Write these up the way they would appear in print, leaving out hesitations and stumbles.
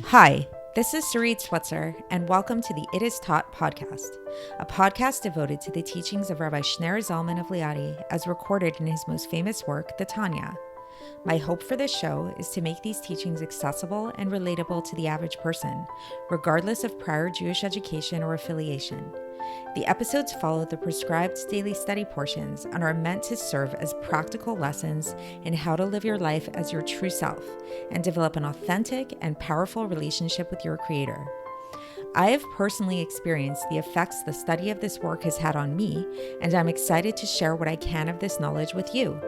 Hi, this is Sarit Switzer, and welcome to the It Is Taught podcast, a podcast devoted to the teachings of Rabbi Shneur Zalman of Liadi as recorded in his most famous work, the Tanya. My hope for this show is to make these teachings accessible and relatable to the average person, regardless of prior Jewish education or affiliation. The episodes follow the prescribed daily study portions and are meant to serve as practical lessons in how to live your life as your true self and develop an authentic and powerful relationship with your Creator. I have personally experienced the effects the study of this work has had on me, and I'm excited to share what I can of this knowledge with you.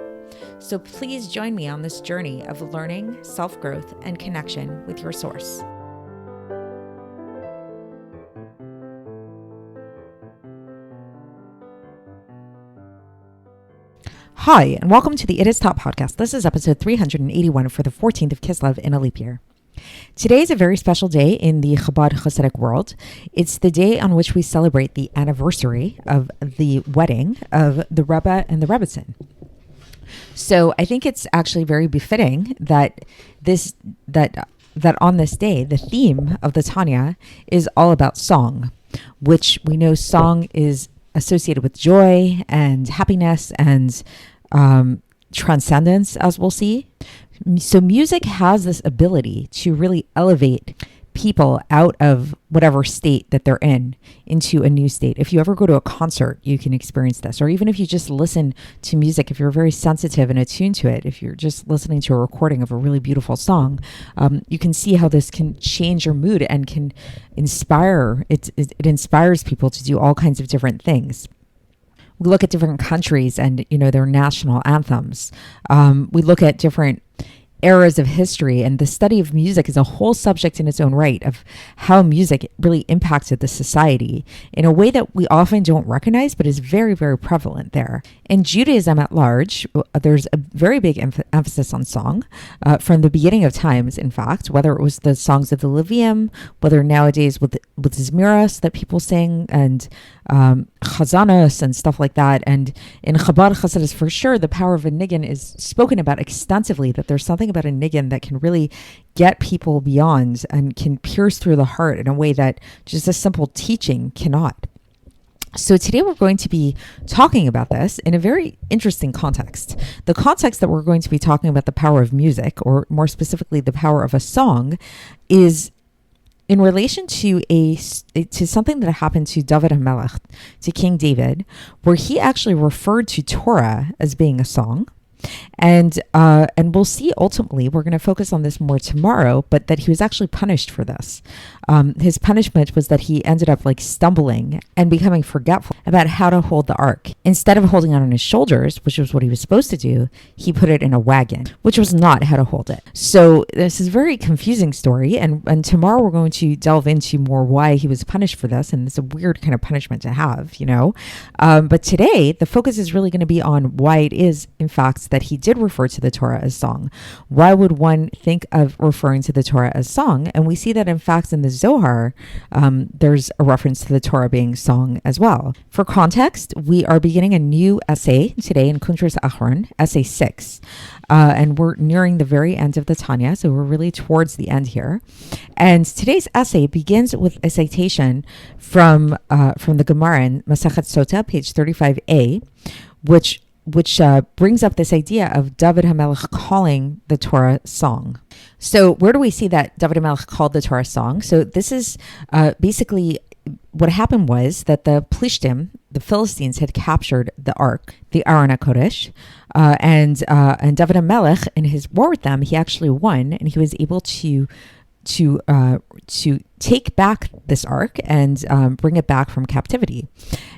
So please join me on this journey of learning, self-growth, and connection with your source. Hi, and welcome to the It Is Taught podcast. This is episode 381 for the 14th of Kislev in a leap year. Today is a very special day in the Chabad Hasidic world. It's the day on which we celebrate the anniversary of the wedding of the Rebbe and the Rebbetzin. So I think it's actually very befitting that on this day, the theme of the Tanya is all about song, which we know song is associated with joy and happiness and transcendence, as we'll see. So music has this ability to really elevate people out of whatever state that they're in into a new state. If you ever go to a concert, you can experience this. Or even if you just listen to music, if you're very sensitive and attuned to it, if you're just listening to a recording of a really beautiful song, you can see how this can change your mood and can inspire. It inspires people to do all kinds of different things. We look at different countries and, their national anthems. We look at different eras of history, and the study of music is a whole subject in its own right of how music really impacted the society in a way that we often don't recognize, but is very, very prevalent there. In Judaism at large, there's a very big emphasis on song from the beginning of times, in fact, whether it was the songs of the Levium, whether nowadays with Zmiras that people sing, and chazanos and stuff like that. And in Chabad Chassidus, for sure, the power of a niggin is spoken about extensively, that there's something about a niggin that can really get people beyond and can pierce through the heart in a way that just a simple teaching cannot. So today we're going to be talking about this in a very interesting context. The context that we're going to be talking about the power of music, or more specifically the power of a song, is in relation to something that happened to David HaMelech, to King David, where he actually referred to Torah as being a song. And we'll see ultimately, we're going to focus on this more tomorrow, but that he was actually punished for this. His punishment was that he ended up stumbling and becoming forgetful about how to hold the ark. Instead of holding it on his shoulders, which was what he was supposed to do, he put it in a wagon, which was not how to hold it. So this is a very confusing story. And tomorrow we're going to delve into more why he was punished for this. And it's a weird kind of punishment to have, But today the focus is really going to be on why it is, in fact, that he did refer to the Torah as song. Why would one think of referring to the Torah as song? And we see that, in fact, in the Zohar, there's a reference to the Torah being song as well. For context, we are beginning a new essay today in Kuntres Acharon, essay 6. And we're nearing the very end of the Tanya, so we're really towards the end here. And today's essay begins with a citation from the Gemara in Masechet Sota, page 35a, which brings up this idea of David HaMelech calling the Torah song. So where do we see that David HaMelech called the Torah song? So this is basically what happened was that the Plishtim, the Philistines, had captured the ark, the Aron HaKodesh, and David HaMelech, in his war with them, he actually won, and he was able to take back this ark and bring it back from captivity.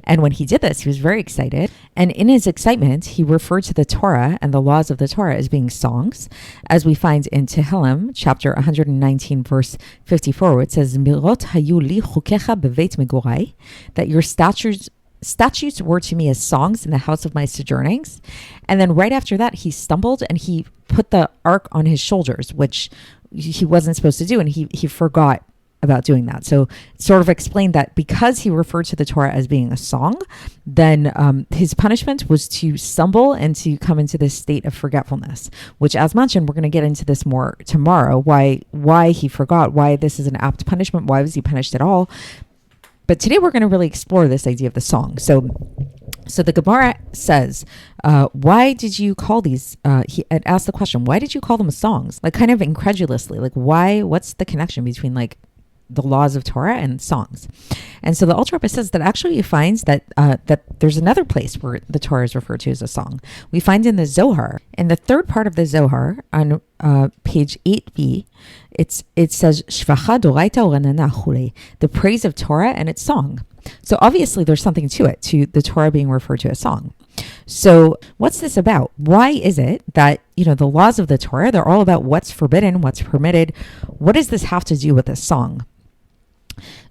And when he did this, he was very excited. And in his excitement, he referred to the Torah and the laws of the Torah as being songs, as we find in Tehillim, chapter 119, verse 54, where it says, Mirot hayu li chukecha beveit megurai, that your statutes were to me as songs in the house of my sojournings. And then right after that, he stumbled and he put the ark on his shoulders, which he wasn't supposed to do, and he forgot about doing that. So sort of explained that because he referred to the Torah as being a song, then his punishment was to stumble and to come into this state of forgetfulness, which, as mentioned, we're going to get into this more tomorrow, why he forgot, why this is an apt punishment, why was he punished at all. But today we're going to really explore this idea of the song. So the Gemara says, why did you call these, he had asked the question, why did you call them songs? Like kind of incredulously, like what's the connection between like the laws of Torah and songs? And so the Alter Rebbe says that actually he finds that there's another place where the Torah is referred to as a song. We find in the Zohar, in the third part of the Zohar on page 8b, it says, Shvacha Doraita Uranana Chule, the praise of Torah and its song. So obviously there's something to it, to the Torah being referred to as song. So what's this about? Why is it that, the laws of the Torah, they're all about what's forbidden, what's permitted? What does this have to do with a song?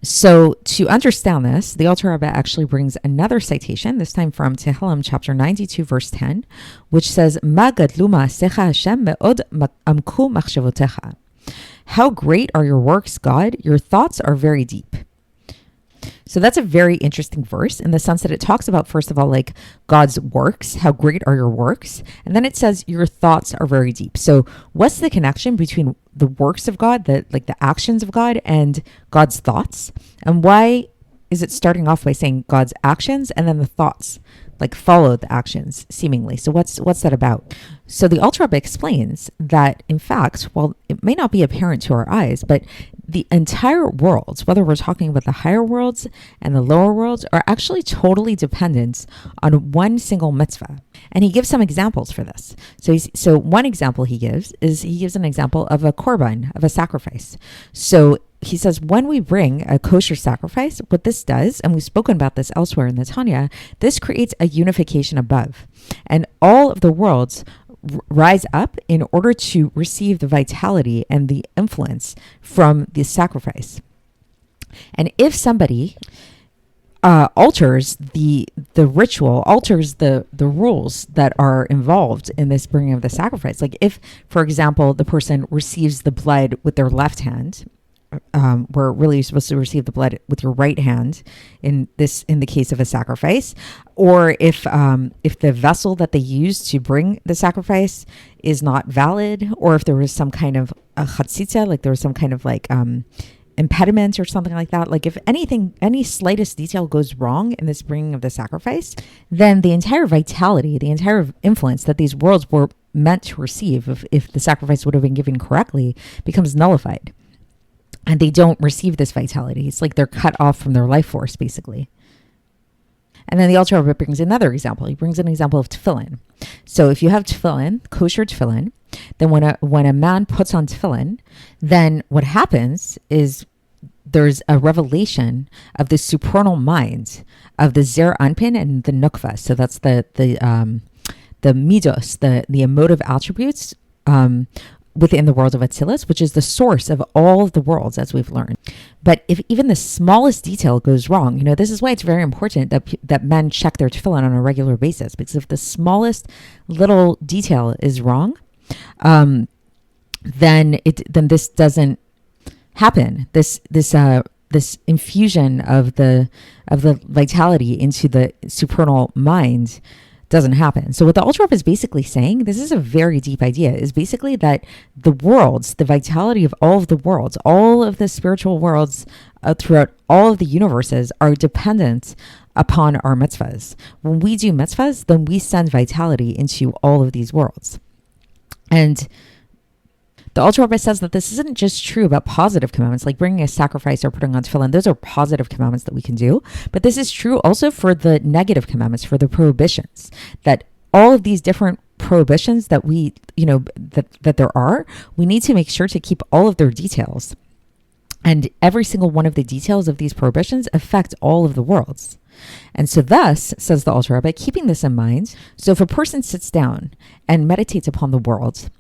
So to understand this, the Alter Rebbe actually brings another citation, this time from Tehillim chapter 92, verse 10, which says, Ma gadlu ma'asecha Hashem me'od amku machshavotecha. How great are your works, God? Your thoughts are very deep. So that's a very interesting verse in the sense that it talks about, first of all, like God's works, how great are your works? And then it says your thoughts are very deep. So what's the connection between the works of God, the actions of God, and God's thoughts? And why is it starting off by saying God's actions and then the thoughts like follow the actions seemingly? So what's that about? So the Alter Rebbe explains that, in fact, while it may not be apparent to our eyes, but the entire world, whether we're talking about the higher worlds and the lower worlds, are actually totally dependent on one single mitzvah. And he gives some examples for this. So one example he gives an example of a korban, of a sacrifice. So he says, when we bring a kosher sacrifice, what this does, and we've spoken about this elsewhere in the Tanya, this creates a unification above. And all of the worlds rise up in order to receive the vitality and the influence from the sacrifice. And if somebody alters the ritual, alters the rules that are involved in this bringing of the sacrifice, like if, for example, the person receives the blood with their left hand, where really you're supposed to receive the blood with your right hand in the case of a sacrifice, or if the vessel that they use to bring the sacrifice is not valid, or if there was some kind of a chatzitza, like there was some kind of impediment or something like that, like if any slightest detail goes wrong in this bringing of the sacrifice, then the entire vitality, the entire influence that these worlds were meant to receive, if the sacrifice would have been given correctly, becomes nullified. And they don't receive this vitality. It's like they're cut off from their life force, basically. And then the Alter Rebbe brings another example. He brings an example of tefillin. So if you have tefillin, kosher tefillin, then when a man puts on tefillin, then what happens is there's a revelation of the supernal mind of the zer anpin and the nukva. So that's the midos, the emotive attributes within the world of Atzilus, which is the source of all of the worlds, as we've learned. But if even the smallest detail goes wrong, this is why it's very important that men check their tefillin on a regular basis, because if the smallest little detail is wrong, then this doesn't happen. This infusion of the vitality into the supernal mind doesn't happen. So what the Alter Rebbe is basically saying, this is a very deep idea, is basically that the worlds, the vitality of all of the worlds, all of the spiritual worlds throughout all of the universes are dependent upon our mitzvahs. When we do mitzvahs, then we send vitality into all of these worlds. And the Alter Rebbe says that this isn't just true about positive commandments, like bringing a sacrifice or putting on tefillin. Those are positive commandments that we can do. But this is true also for the negative commandments, for the prohibitions, that all of these different prohibitions that we, that there are, we need to make sure to keep all of their details. And every single one of the details of these prohibitions affect all of the worlds. And so thus, says the Alter Rebbe, keeping this in mind, so if a person sits down and meditates upon the world,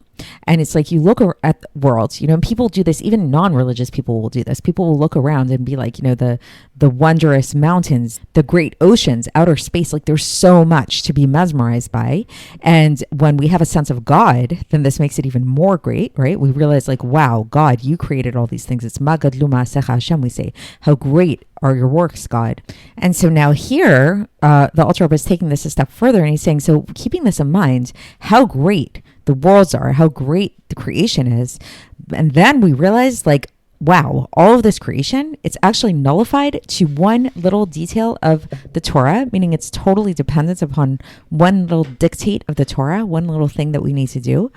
And it's like you look at the world, and people do this, even non-religious people will do this. People will look around and be like, the wondrous mountains, the great oceans, outer space, like there's so much to be mesmerized by. And when we have a sense of God, then this makes it even more great, right? We realize like, wow, God, you created all these things. It's Magad Luma Secha Hashem, we say. How great are your works, God. And so now here, the Alter Rebbe is taking this a step further, and he's saying, so keeping this in mind, how great the worlds are, how great the creation is. And then we realize like, wow, all of this creation, it's actually nullified to one little detail of the Torah, meaning it's totally dependent upon one little dictate of the Torah, one little thing that we need to do.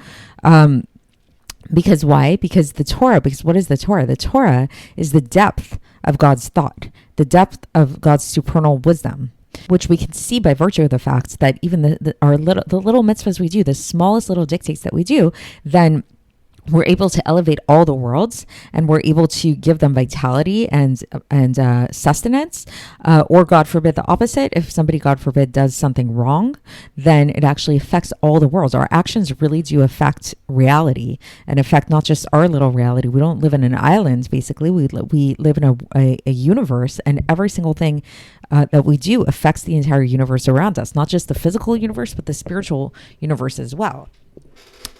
Because why? Because what is the Torah? The Torah is the depth of God's thought, the depth of God's supernal wisdom, which we can see by virtue of the fact that even the little mitzvahs we do, the smallest little dictates that we do, then we're able to elevate all the worlds, and we're able to give them vitality and sustenance, or God forbid the opposite. If somebody, God forbid, does something wrong, then it actually affects all the worlds. Our actions really do affect reality, and affect not just our little reality. We don't live in an island, basically. We live in a universe, and every single thing that we do affects the entire universe around us, not just the physical universe, but the spiritual universe as well.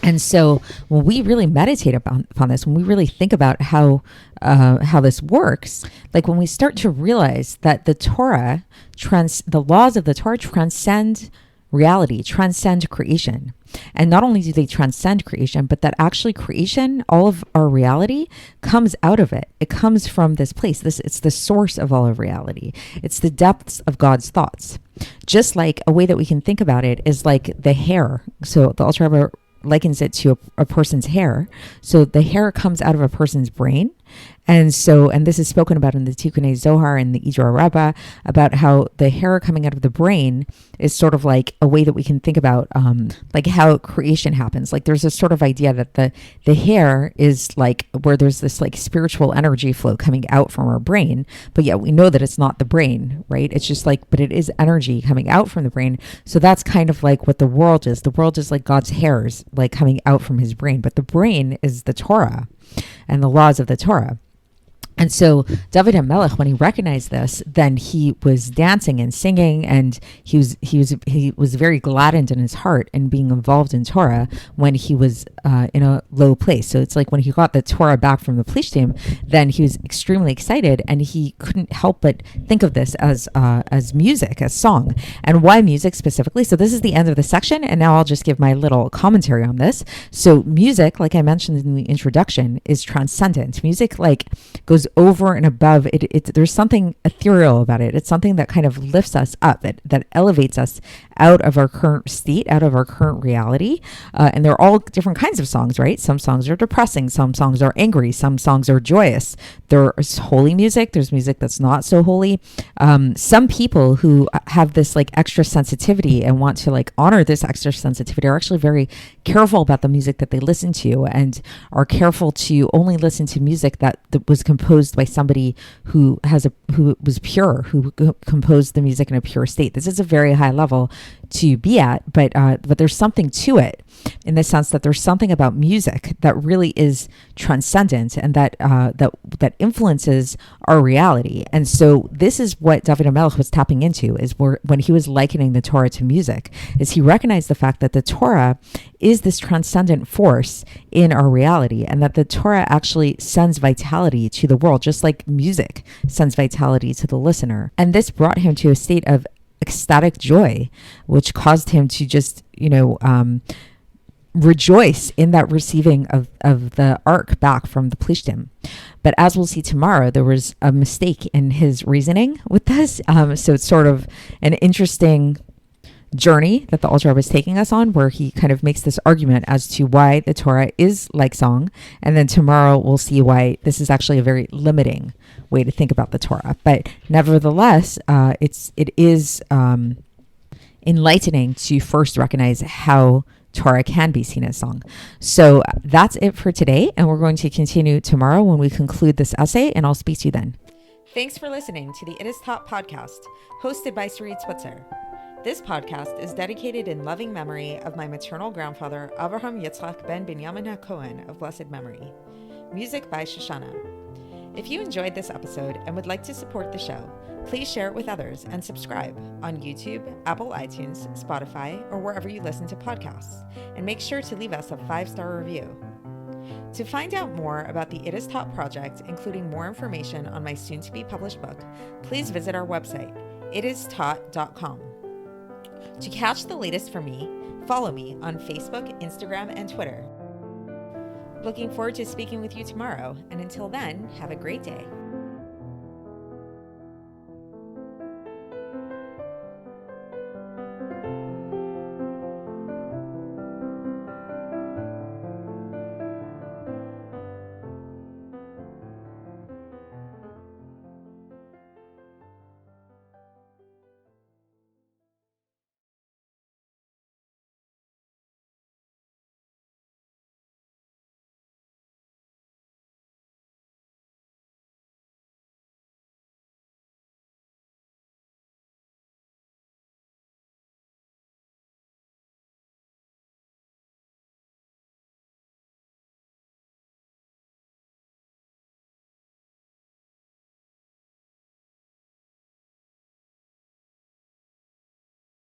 And so when we really meditate upon this, when we really think about how this works, like when we start to realize that the Torah, the laws of the Torah transcend reality, transcend creation. And not only do they transcend creation, but that actually creation, all of our reality, comes out of it. It comes from this place. It's the source of all of reality. It's the depths of God's thoughts. Just like a way that we can think about it is like the hair. So the Alter Rebbe likens it to a person's hair. So the hair comes out of a person's brain. And this is spoken about in the Tikkunei Zohar and the Idra Rabbah, about how the hair coming out of the brain is sort of like a way that we can think about like how creation happens. Like there's a sort of idea that the hair is like where there's this like spiritual energy flow coming out from our brain, but yet we know that it's not the brain, right? It's just like, but it is energy coming out from the brain. So that's kind of like what the world is. The world is like God's hairs like coming out from his brain, but the brain is the Torah and the laws of the Torah. And so David HaMelech, when he recognized this, then he was dancing and singing, and he was very gladdened in his heart in being involved in Torah when he was in a low place. So it's like when he got the Torah back from the Plishtim, then he was extremely excited, and he couldn't help but think of this as music, as song. And why music specifically? So this is the end of the section, and now I'll just give my little commentary on this. So music, like I mentioned in the introduction, is transcendent. Music like goes over and above it. There's something ethereal about it. It's something that kind of lifts us up, that elevates us out of our current state, out of our current reality. And they're all different kinds of songs, right? Some songs are depressing. Some songs are angry. Some songs are joyous. There's holy music. There's music that's not so holy. Some people who have this like extra sensitivity and want to like honor this extra sensitivity are actually very careful about the music that they listen to, and are careful to only listen to music that was composed by somebody who was pure, who composed the music in a pure state. This is a very high level to be at, but there's something to it, in the sense that there's something about music that really is transcendent, and that influences our reality. And so this is what David HaMelech was tapping into, is when he was likening the Torah to music, is he recognized the fact that the Torah is this transcendent force in our reality, and that the Torah actually sends vitality to the world, just like music sends vitality to the listener. And this brought him to a state of ecstatic joy, which caused him to just, rejoice in that receiving of the ark back from the Plishtim. But as we'll see tomorrow, there was a mistake in his reasoning with this. So it's sort of an interesting journey that the Alter Rebbe is taking us on, where he kind of makes this argument as to why the Torah is like song. And then tomorrow we'll see why this is actually a very limiting way to think about the Torah. But nevertheless, it is enlightening to first recognize how Torah can be seen as song. So that's it for today, and we're going to continue tomorrow when we conclude this essay, and I'll speak to you then. Thanks for listening to the It Is Taught podcast, hosted by Sarit Switzer. This podcast is dedicated in loving memory of my maternal grandfather, Avraham Yitzchak ben Binyamin HaKohen of blessed memory. Music by Shoshana. If you enjoyed this episode and would like to support the show, please share it with others and subscribe on YouTube, Apple iTunes, Spotify, or wherever you listen to podcasts. And make sure to leave us a 5-star review. To find out more about the It Is Taught project, including more information on my soon-to-be published book, please visit our website, itistaught.com. To catch the latest from me, follow me on Facebook, Instagram, and Twitter. Looking forward to speaking with you tomorrow, and until then, have a great day.